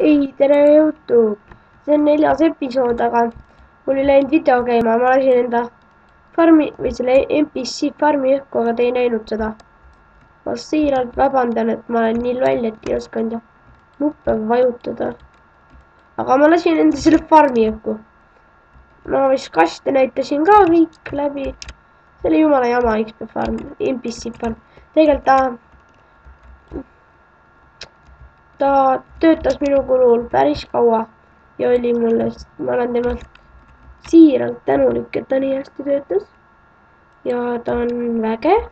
ei, tere YouTube! See on 4. episood, aga mul ei läinud video käima, ma lasin enda farmi või selle NPC farmi õhku, aga te ei näinud seda. Ma siiralt vabandan, et ma olen nii loll, et ei osanud nuppe vajutada. aga ma lasin enda selle farmi õhku. ma vist kaste näitasin ka kõik läbi. see oli jumala jama XP farm, NPC farm. tegelikult ta töötas minu kulul päris kaua ja oli mulle, ma olen temalt siiralt tänulik, et ta nii hästi töötas. ja ta on vägev.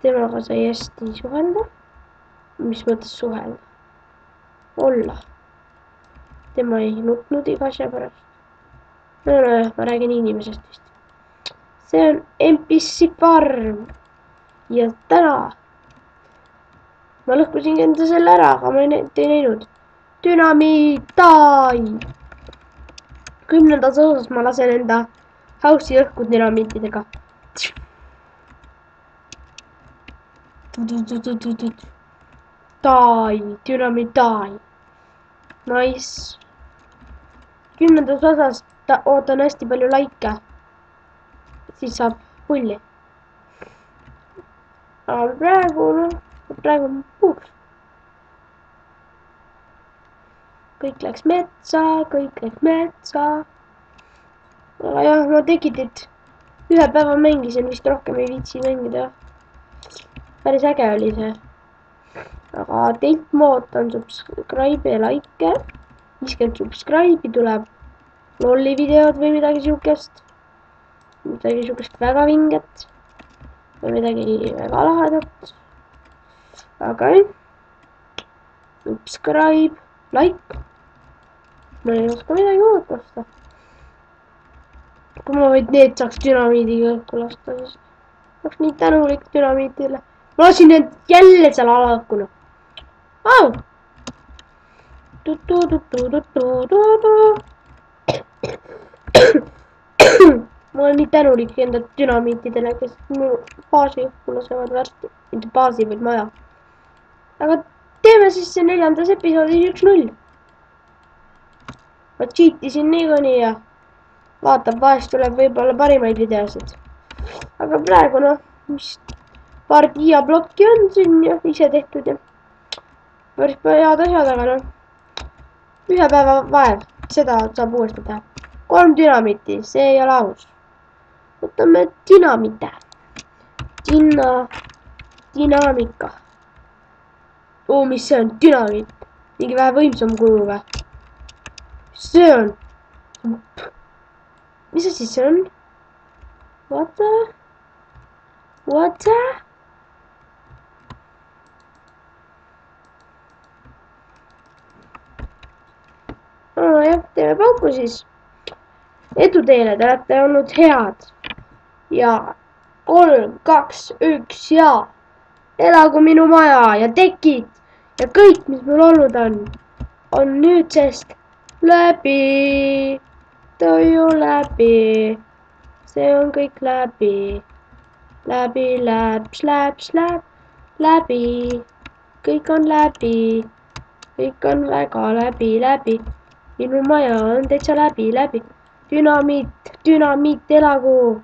temaga sai hästi suhelda. mis mõttes suhelda? olla. tema ei nutnud iga asja pärast. nojah, ma räägin inimesest vist. see on NPC farm. ja täna ma lõhkusin enda selle ära, aga ma ei näinud. Dünamiitai! 10. osas ma lasen enda house'i õhku dünamiitidega. Tai, dünamiitai. Nice. 10. osas ootan hästi palju laike. siis saab pulli. aga praegu on puuks. kõik läks metsa. aga jah, ma tekitit ühe päeva mängisin, vist rohkem ei viitsi mängida. päris äge oli see. aga teilt ma ootan subscribe ja like. 50 subscribe'i tuleb lolli videod või midagi siukest. midagi siukest väga vinget. või midagi väga lahedat. aga subscribe, like. ma ei oska midagi muud lasta. kui ma vaid need saaks dünamiidiga õhku lasta, siis oleks nii tänulik dünamiitile. ma lasin need jälle seal alaõhkuna. Au! ma olen nii tänulik enda dünamiitidele, kes mu baasi õhku lasevad varsti. mitte baasi, vaid maja. aga teeme siis see 4. episoodis 1-0. ma cheatisin niikuinii ja vaatab, vahest tuleb võib-olla parimaid videosid. aga praegu noh, mis paar diablokki on siin ja ise tehtud ja päris head asjad, aga noh, ühe päeva vaev, seda saab uuesti teha. 3 dünamiiti, see ei ole aus. võtame dünamiite. Dünaamika. mis see on? Dünamiit. mingi vähe võimsam kuju või? see on. mis asi see on? What the? jah, teeme pauku siis. edu teile, te olete olnud head. ja 3, 2, 1 ja elagu minu maja ja tekid ja kõik, mis mul olnud on nüüdsest läbi. Toiu läbi. see on kõik läbi. läbi. kõik on läbi. kõik on väga läbi. minu maja on täitsa läbi. Dünamiit, elagu.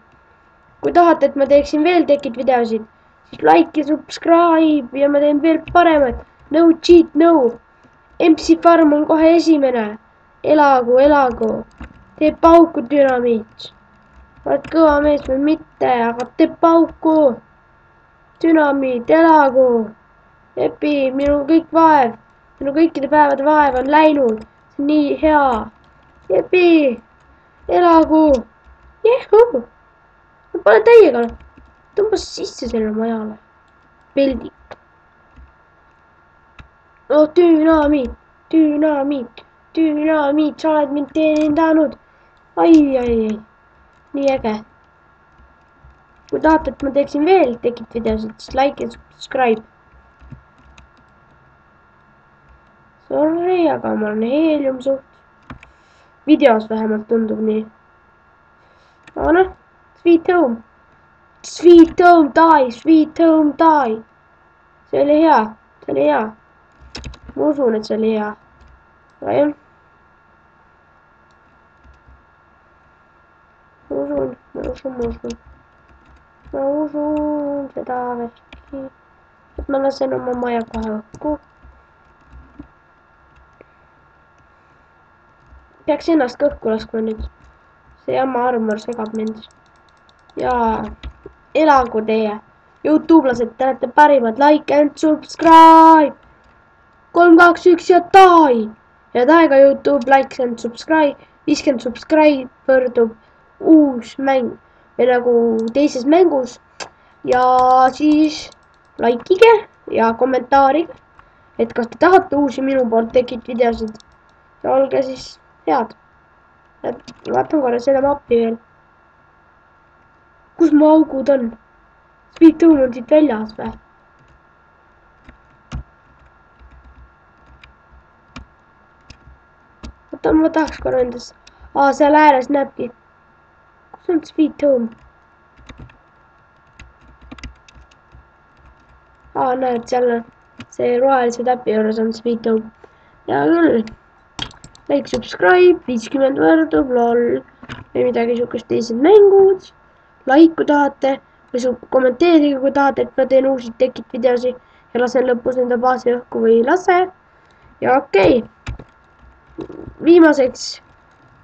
kui tahate, et ma teeksin veel tekid videosid, siis like ja subscribe ja ma teen veel paremat. No cheat, no. MC Farm on kohe esimene. elagu. teeb pauku dünamiit. oled kõva mees või mitte, aga teeb pauku. Dünamiit, elagu. Epi, minu kõikide päevade vaev on läinud. see on nii hea. Epi, elagu. Jehu. ma pole täiega. tõmbas sisse selle majale. peldik. oh, dünamiit, sa oled mind teenindanud. ai. nii äge. kui tahate, et ma teeksin veel tekid videosid, siis like ja subscribe. Sorry, aga ma olen heelium suht. videos vähemalt tundub nii. aga noh, Sweet Home die. see oli hea. ma usun, et see oli hea. aga jah. ma usun seda värki, et ma lasen oma maja kohe õhku. peaks ennast ka õhku laskma nüüd. see jama armor segab mind. ja elagu teie. Youtube'lased, te olete parimad. Like and subscribe. 3, 2, 1 ja die. head aega Youtube, like and subscribe. 50 subscribe võrdub uus mäng. või nagu teises mängus. ja siis likeige ja kommentaarige, et kas te tahate uusi minu poolt tekkinud videosid. ja olge siis head. vaatan korra selle mapi veel. kus mu augud on? Sweet Home on siit väljas või? oota, ma tahaks korra endas. seal ääres näebki. kus on Sweet Home? näed, seal on see rohelise täpi juures on Sweet Home. ja küll. Like, subscribe, 50 võrdub, lol. või midagi siukest teised mängud. Like, kui tahate. või kommenteerige, kui tahate, et ma teen uusi tekid videosi. ja lasen lõpus enda baasi õhku või ei lase. ja okei. Viimaseks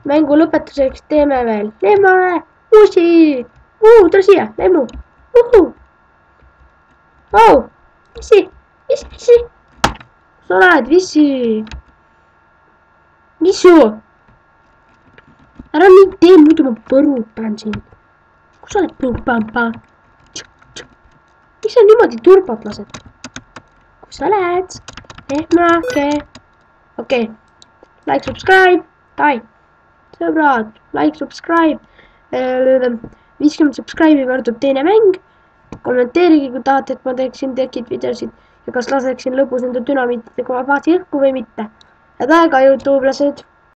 mängu lõpetuseks teeme veel Lemmale uusi. tule siia, Lemmu. Vissi. kus sa oled, Vissi? Missu? ära nii tee, muidu ma põrutan sind. kus sa oled, põrupampa? miks sa niimoodi turbot lased? kus sa oled? Lehmake. okei. Like, subscribe, die. sõbrad, like, subscribe. 50 subscribe'i võrdub teine mäng. kommenteerige, kui tahate, et ma teeksin tekid videosid ja kas laseksin lõpus enda dünamiitidega oma baasi õhku või mitte. head aega, Youtube'lased.